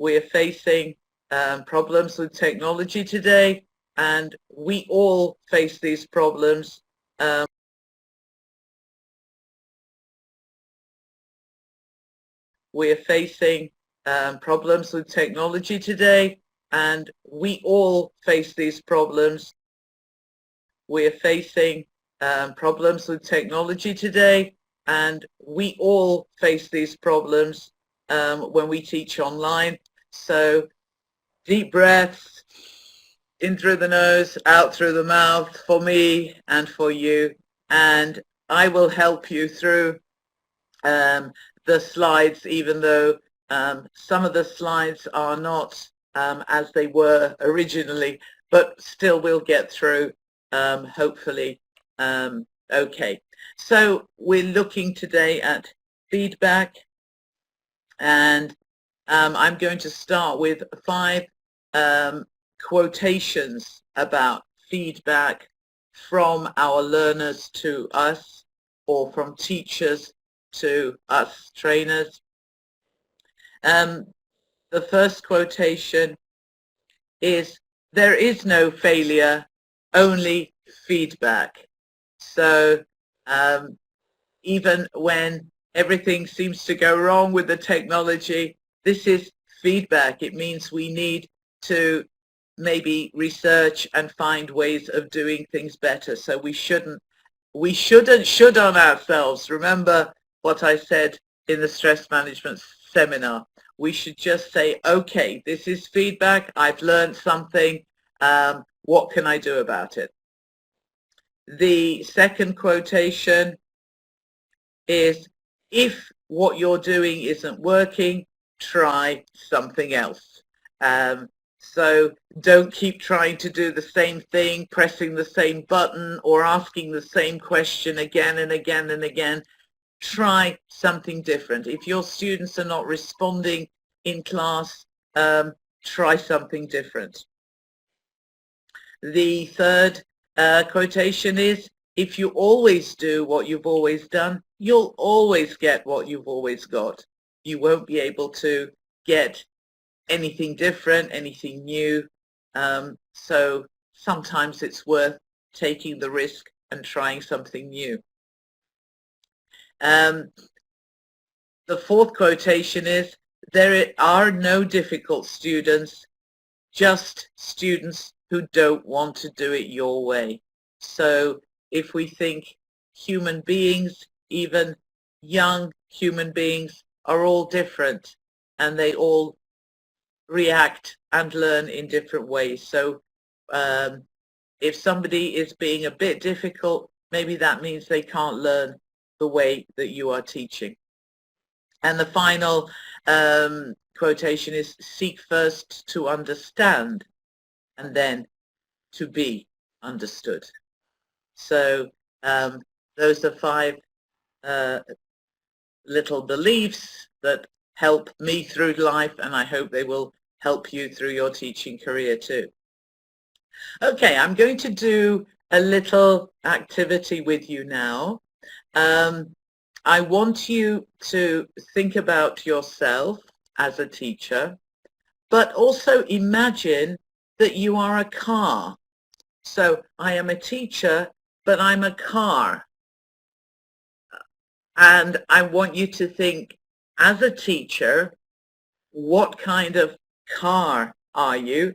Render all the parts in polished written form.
we are facing problems with technology today, and we all face these problems. We are facing problems with technology today, and we all face these problems. We are facing problems with technology today, and we all face these problems when we teach online. So deep breaths, in through the nose, out through the mouth, for me and for you. And I will help you through the slides, even though some of the slides are not as they were originally, but still we'll get through, hopefully. Okay, so we're looking today at feedback, and I'm going to start with 5 quotations about feedback from our learners to us, or from teachers to us trainers. The first quotation is, "There is no failure, only feedback." So even when everything seems to go wrong with the technology, this is feedback. It means we need to maybe research and find ways of doing things better. So we shouldn't should on ourselves. Remember what I said in the stress management seminar. We should just say, okay, this is feedback. I've learned something. What can I do about it? The second quotation is, if what you're doing isn't working, try something else. So don't keep trying to do the same thing, pressing the same button, or asking the same question again and again and again. Try something different. If your students are not responding in class, try something different. The third quotation is, if you always do what you've always done, you'll always get what you've always got. You won't be able to get anything different, anything new. So sometimes it's worth taking the risk and trying something new. The fourth quotation is, there are no difficult students, just students who don't want to do it your way. So if we think human beings, even young human beings, are all different, and they all react and learn in different ways. So if somebody is being a bit difficult, maybe that means they can't learn the way that you are teaching. And the final quotation is, seek first to understand and then to be understood. So those are 5 little beliefs that help me through life, and I hope they will help you through your teaching career too. Okay, I'm going to do a little activity with you now. I want you to think about yourself as a teacher, but also imagine that you are a car. So I am a teacher, but I'm a car. And I want you to think, as a teacher, what kind of car are you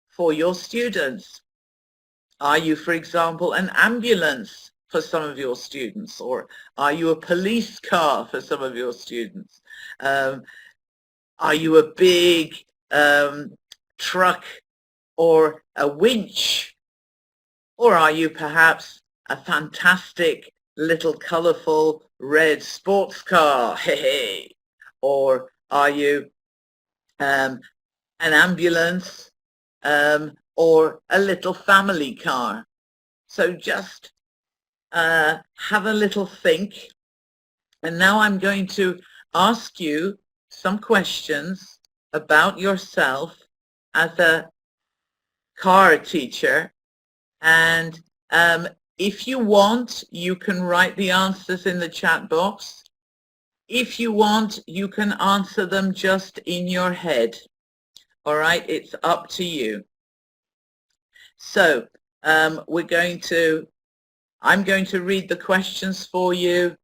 for your students? Are you, for example, an ambulance for some of your students? Or are you a police car for some of your students? Are you a big truck or a winch? Or are you perhaps a fantastic little colorful red sports car? Hey. Or are you an ambulance or a little family car? So just have a little think. And now I'm going to ask you some questions about yourself as a car teacher. And if you want, you can write the answers in the chat box. if you want, you can answer them just in your head. All right, it's up to you. So I'm going to read the questions for you,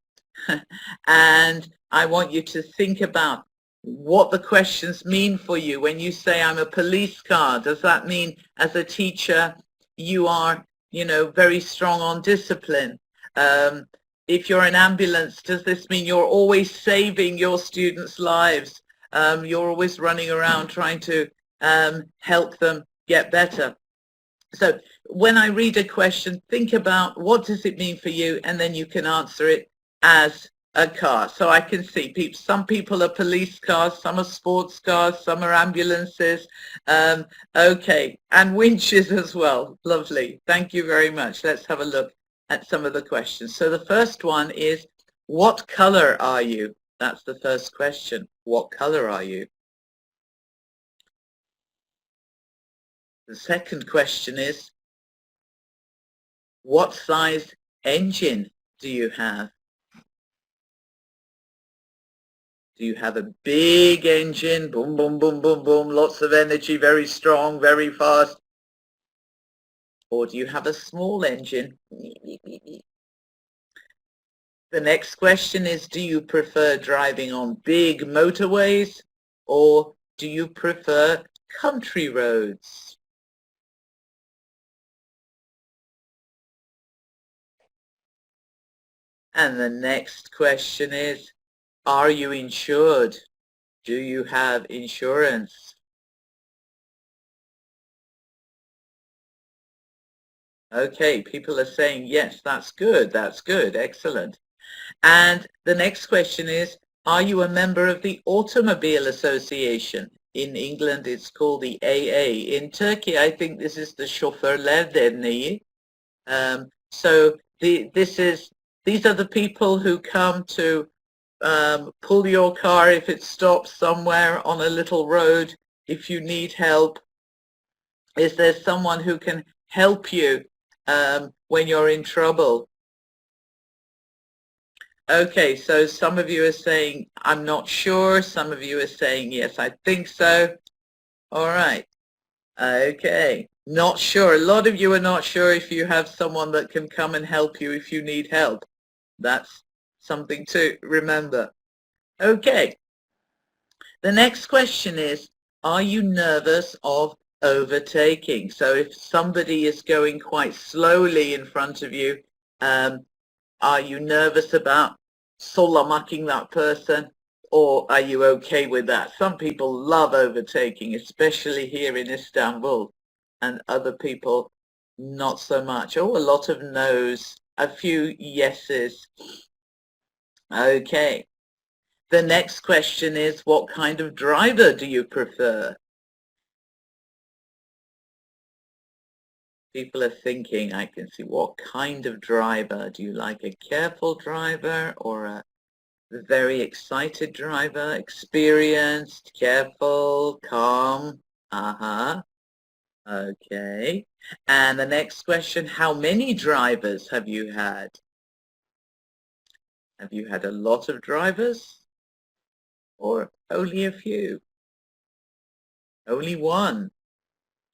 and I want you to think about what the questions mean for you. When you say I'm a police car, does that mean as a teacher you are, very strong on discipline? If you're an ambulance, does this mean you're always saving your students' lives? You're always running around trying to help them get better. So when I read a question, think about what does it mean for you, and then you can answer it as a car. So I can see some people are police cars, some are sports cars, some are ambulances. Okay, and winches as well. Lovely. Thank you very much. Let's have a look at some of the questions. So the first one is, what color are you? That's the first question. What color are you? The second question is, what size engine do you have? Do you have a big engine? Boom, boom, boom, boom, boom, lots of energy, very strong, very fast. Or do you have a small engine? The next question is, do you prefer driving on big motorways, or do you prefer country roads? And the next question is, are you insured? Do you have insurance? Okay, people are saying, yes, that's good, excellent. And the next question is, are you a member of the Automobile Association? In England, it's called the AA. In Turkey, I think this is the Şoförler Derneği. So these are the people who come to pull your car if it stops somewhere on a little road, if you need help. Is there someone who can help you when you're in trouble? Okay, so some of you are saying, I'm not sure. Some of you are saying, yes, I think so. All right. Okay. Not sure. A lot of you are not sure if you have someone that can come and help you if you need help. That's something to remember. Okay. The next question is, are you nervous of overtaking? So if somebody is going quite slowly in front of you, are you nervous about solamaking that person, or are you okay with that? Some people love overtaking, especially here in Istanbul, and other people not so much. Oh, a lot of no's, a few yeses. Okay. The next question is, what kind of driver do you prefer? People are thinking, I can see, what kind of driver? Do you like a careful driver or a very excited driver? Experienced, careful, calm? Okay. And the next question, how many drivers have you had? Have you had a lot of drivers or only a few? Only one,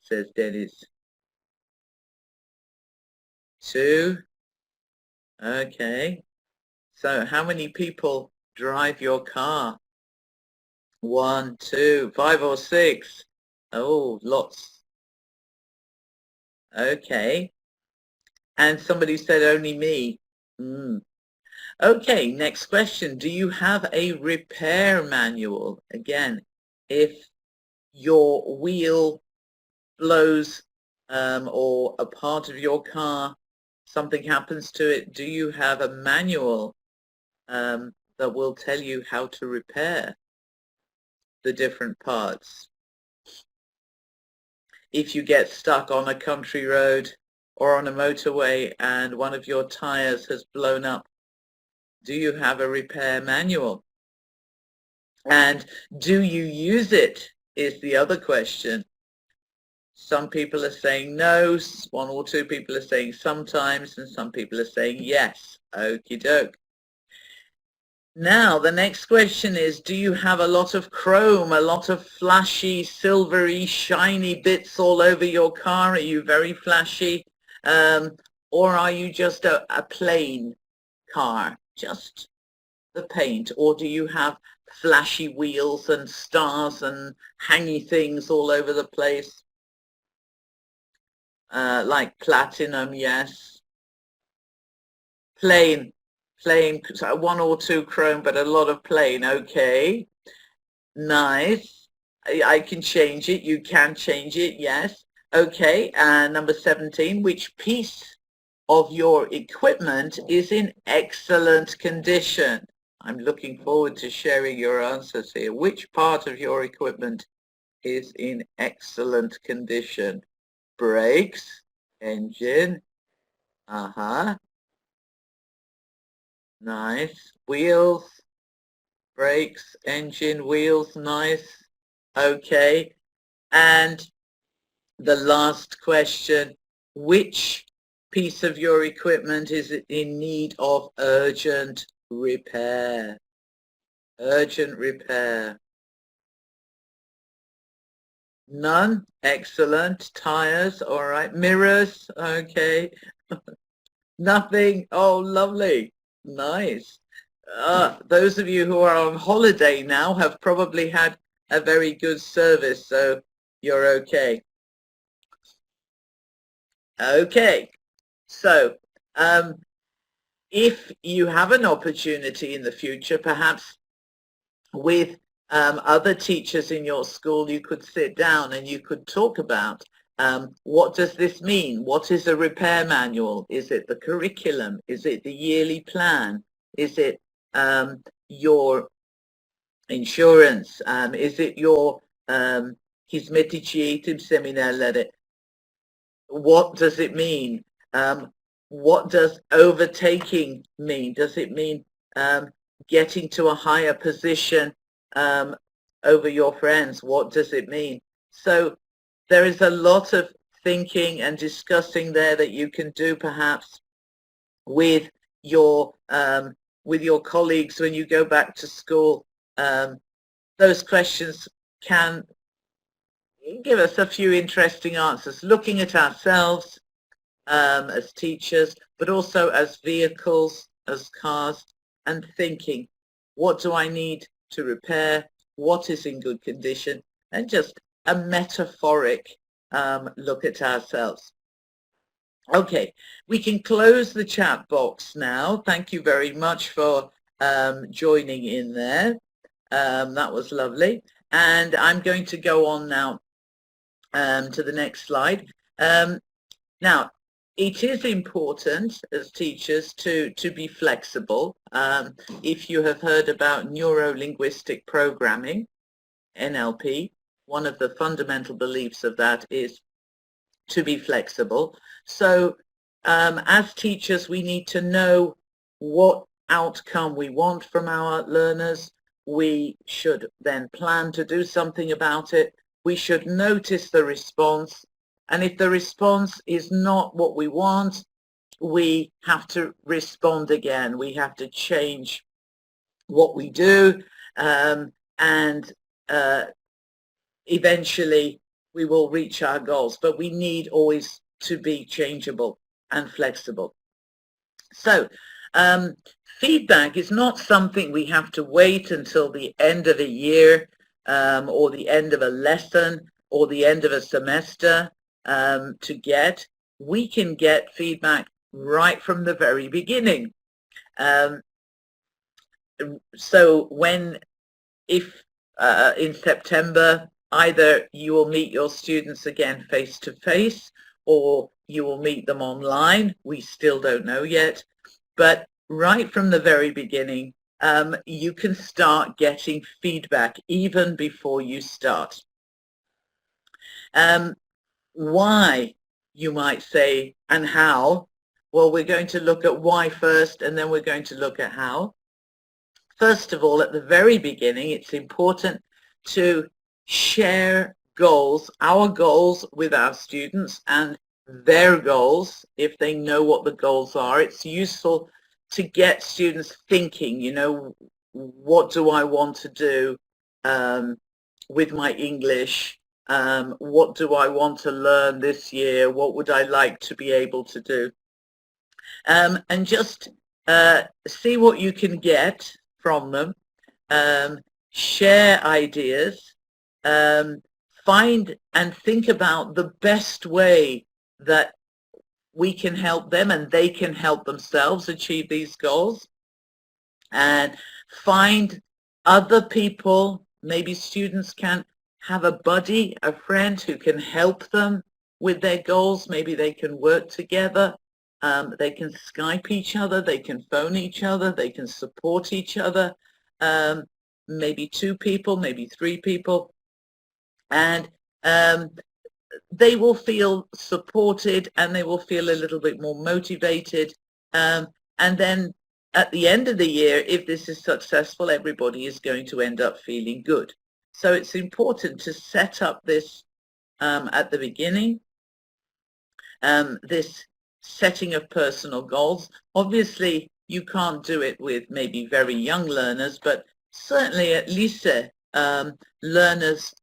says Dennis. Two? Okay. So how many people drive your car? 1, 2, 5 or 6? Oh, lots. Okay. And somebody said only me. Okay, next question. Do you have a repair manual? Again, if your wheel blows or a part of your car, something happens to it, do you have a manual that will tell you how to repair the different parts? If you get stuck on a country road or on a motorway and one of your tires has blown up, do you have a repair manual? And do you use it is the other question. Some people are saying no, 1 or 2 people are saying sometimes, and some people are saying yes. Okie doke. Now, the next question is, do you have a lot of chrome, a lot of flashy, silvery, shiny bits all over your car? Are you very flashy? Or are you just a plain car, just the paint? Or do you have flashy wheels and stars and hangy things all over the place? Like platinum, yes. Plain, so one or two chrome, but a lot of plain, okay. Nice. I can change it. You can change it, yes. Okay, and number 17, which piece of your equipment is in excellent condition? I'm looking forward to sharing your answers here. Which part of your equipment is in excellent condition? Brakes, engine, nice. Wheels, brakes, engine, wheels, nice. Okay. And the last question, which piece of your equipment is in need of urgent repair? Urgent repair. None? Excellent. Tires, all right. Mirrors, okay. Nothing? Oh, lovely. Nice. Those of you who are on holiday now have probably had a very good service, so you're okay. Okay, so if you have an opportunity in the future, perhaps with other teachers in your school, you could sit down and you could talk about what does this mean? What is a repair manual? Is it the curriculum? Is it the yearly plan? Is it your insurance? Is it your hizmet eğitim seminerleri? What does it mean? What does overtaking mean? Does it mean getting to a higher position over your friends? What does it mean? So there is a lot of thinking and discussing there that you can do perhaps with your colleagues when you go back to school. Those questions can give us a few interesting answers, looking at ourselves as teachers, but also as vehicles, as cars, and thinking, what do I need to repair? What is in good condition? And just a metaphoric look at ourselves. Okay, we can close the chat box now. Thank you very much for joining in there. That was lovely. And I'm going to go on now to the next slide. Now, it is important as teachers to be flexible. If you have heard about neuro-linguistic programming, NLP, one of the fundamental beliefs of that is to be flexible. So as teachers, we need to know what outcome we want from our learners. We should then plan to do something about it. We should notice the response. And if the response is not what we want, we have to respond again. We have to change what we do, and eventually we will reach our goals. But we need always to be changeable and flexible. So feedback is not something we have to wait until the end of a year or the end of a lesson or the end of a semester to get. We can get feedback right from the very beginning. So if in September, either you will meet your students again face to face or you will meet them online, we still don't know yet, but right from the very beginning, you can start getting feedback even before you start. Why, you might say, and how? Well, we're going to look at why first, and then we're going to look at how. First of all, at the very beginning, it's important to share goals, our goals with our students and their goals, if they know what the goals are. It's useful to get students thinking, you know, what do I want to do with my English? What do I want to learn this year? What would I like to be able to do? And just see what you can get from them. Share ideas. Find and think about the best way that we can help them and they can help themselves achieve these goals. And find other people, maybe students can have a buddy, a friend who can help them with their goals. Maybe they can work together. They can Skype each other, they can phone each other, they can support each other, maybe 2 people, maybe 3 people, and they will feel supported and they will feel a little bit more motivated. And then at the end of the year, if this is successful, everybody is going to end up feeling good. So it's important to set up this at the beginning, this setting of personal goals. Obviously, you can't do it with maybe very young learners, but certainly at lycée, learners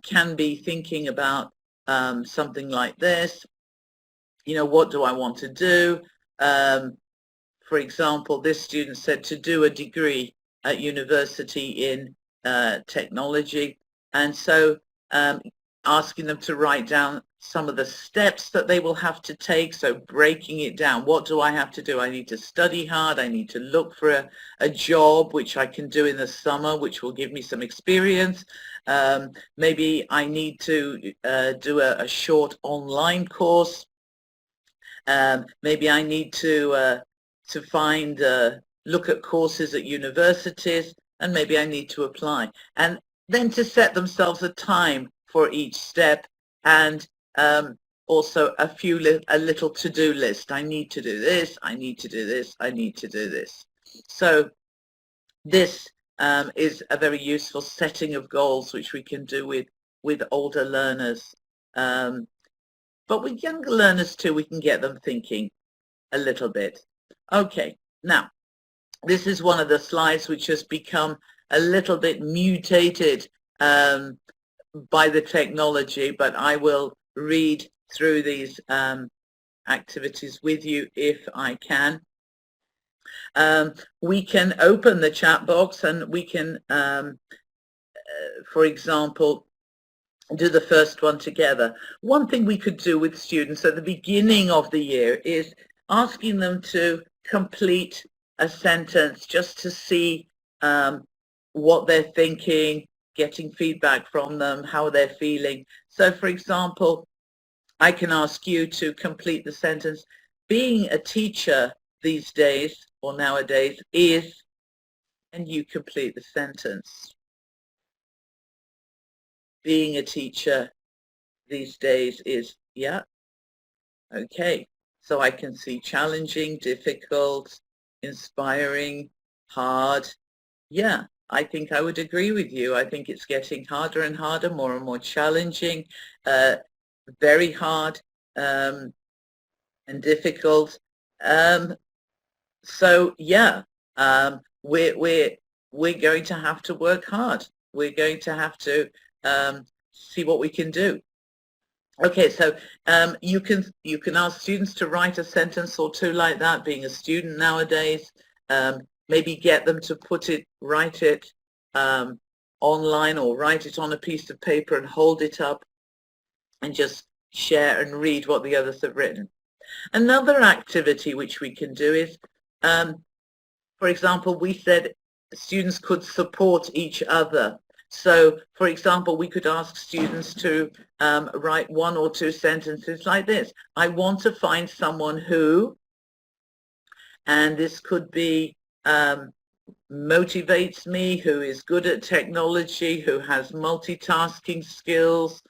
can be thinking about something like this. You know, what do I want to do? For example, this student said to do a degree at university in technology, and so asking them to write down some of the steps that they will have to take, so breaking it down. What do I have to do? I need to study hard, I need to look for a job which I can do in the summer, which will give me some experience. Maybe I need to do a short online course. Maybe I need to find, look at courses at universities, and maybe I need to apply. And then to set themselves a time for each step, and also a little to-do list. I need to do this, I need to do this, I need to do this. So this is a very useful setting of goals which we can do with older learners. But with younger learners too, we can get them thinking a little bit. Okay, now this is one of the slides which has become a little bit mutated by the technology, but I will read through these activities with you if I can. We can open the chat box and we can, for example, do the first one together. One thing we could do with students at the beginning of the year is asking them to complete a sentence just to see what they're thinking, getting feedback from them, how they're feeling. So for example, I can ask you to complete the sentence, being a teacher these days or nowadays is, and you complete the sentence. Being a teacher these days is, yeah, okay. So I can see challenging, difficult, inspiring, hard. Yeah, I think I would agree with you. I think it's getting harder and harder, more and more challenging, very hard and difficult. So yeah, we're going to have to work hard. We're going to have to see what we can do. Okay, so you can ask students to write a sentence or two like that. Being a student nowadays, maybe get them to write it online, or write it on a piece of paper and hold it up and just share and read what the others have written. Another activity which we can do is, for example, we said students could support each other. So, for example, we could ask students to write 1 or 2 sentences like this. I want to find someone who, and this could be motivates me, who is good at technology, who has multitasking skills,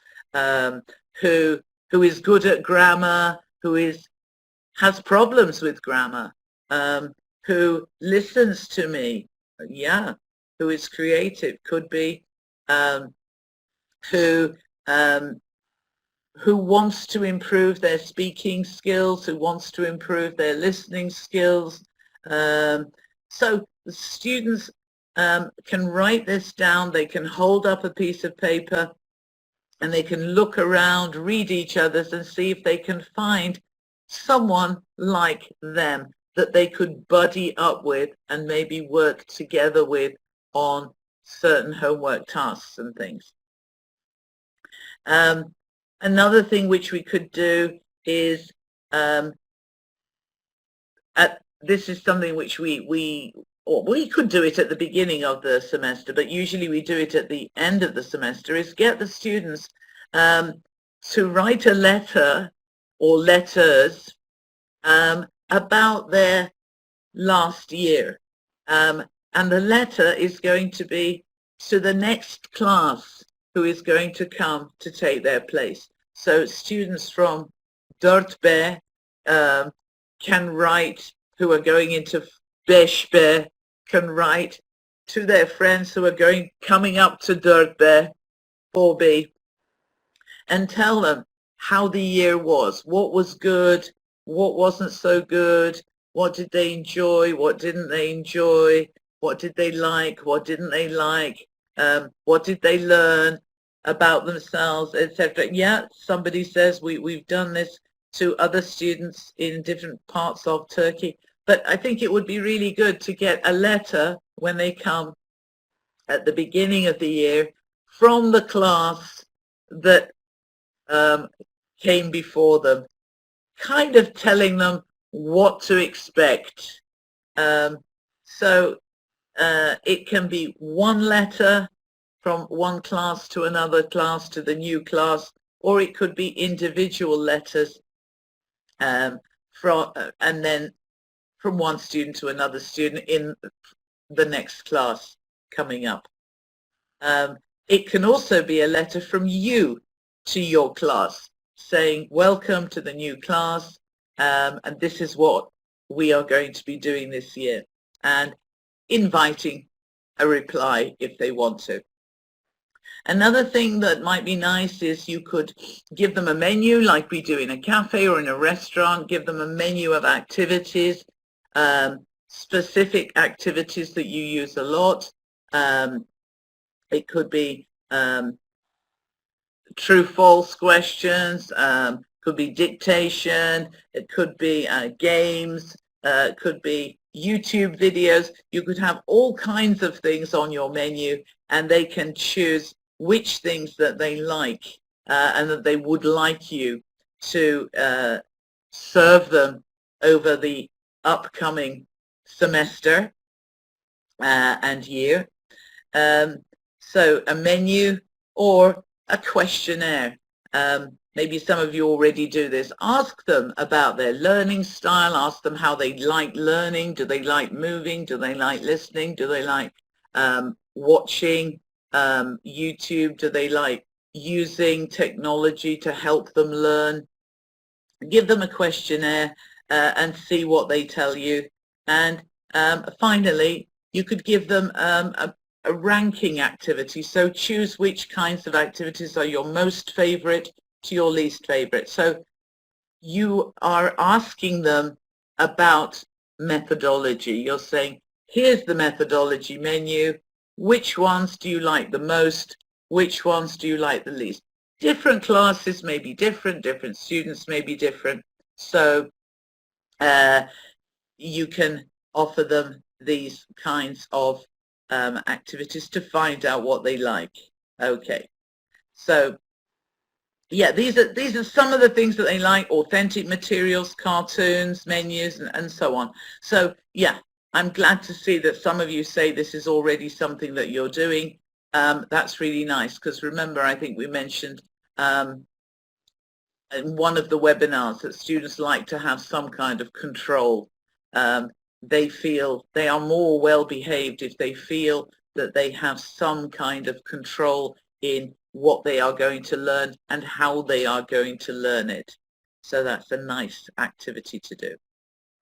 who is good at grammar, who has problems with grammar, who listens to me, yeah, who is creative, could be who wants to improve their speaking skills, who wants to improve their listening skills. So students can write this down. They can hold up a piece of paper and they can look around, read each other's and see if they can find someone like them that they could buddy up with and maybe work together with on certain homework tasks and things. Another thing which we could do is, this is something which we could do it at the beginning of the semester, but usually we do it at the end of the semester, is get the students to write a letter or letters about their last year. And the letter is going to be to the next class who is going to come to take their place. So students from 4B can write, who are going into 5B, can write to their friends who are coming up to 4B, 4B, and tell them how the year was, what was good, what wasn't so good, what did they enjoy, what didn't they enjoy, what did they like, what didn't they like, what did they learn about themselves, etc. Yeah, somebody says we've done this to other students in different parts of Turkey, but I think it would be really good to get a letter when they come at the beginning of the year from the class that came before them, kind of telling them what to expect. So it can be one letter from one class to another class to the new class, or it could be individual letters and then from one student to another student in the next class coming up. It can also be a letter from you to your class saying, welcome to the new class, and this is what we are going to be doing this year, and inviting a reply if they want to. Another thing that might be nice is you could give them a menu like we do in a cafe or in a restaurant, give them a menu of activities, specific activities that you use a lot. It could be true-false questions, could be dictation, it could be games, it could be YouTube videos. You could have all kinds of things on your menu and they can choose which things that they like and that they would like you to serve them over the upcoming semester and year. So a menu or a questionnaire. Maybe some of you already do this. Ask them about their learning style. Ask them how they like learning. Do they like moving? Do they like listening? Do they like watching YouTube? Do they like using technology to help them learn? Give them a questionnaire and see what they tell you. And finally, you could give them a ranking activity. So choose which kinds of activities are your most favorite to your least favorite. So you are asking them about methodology. You're saying, here's the methodology menu. Which ones do you like the most? Which ones do you like the least? Different classes may be different, different students may be different. So you can offer them these kinds of activities to find out what they like. Okay, so yeah, these are some of the things that they like: authentic materials, cartoons, menus, and so on. So yeah, I'm glad to see that some of you say this is already something that you're doing. That's really nice, because remember, I think we mentioned in one of the webinars that students like to have some kind of control. They feel they are more well-behaved if they feel that they have some kind of control in what they are going to learn and how they are going to learn it. So that's a nice activity to do.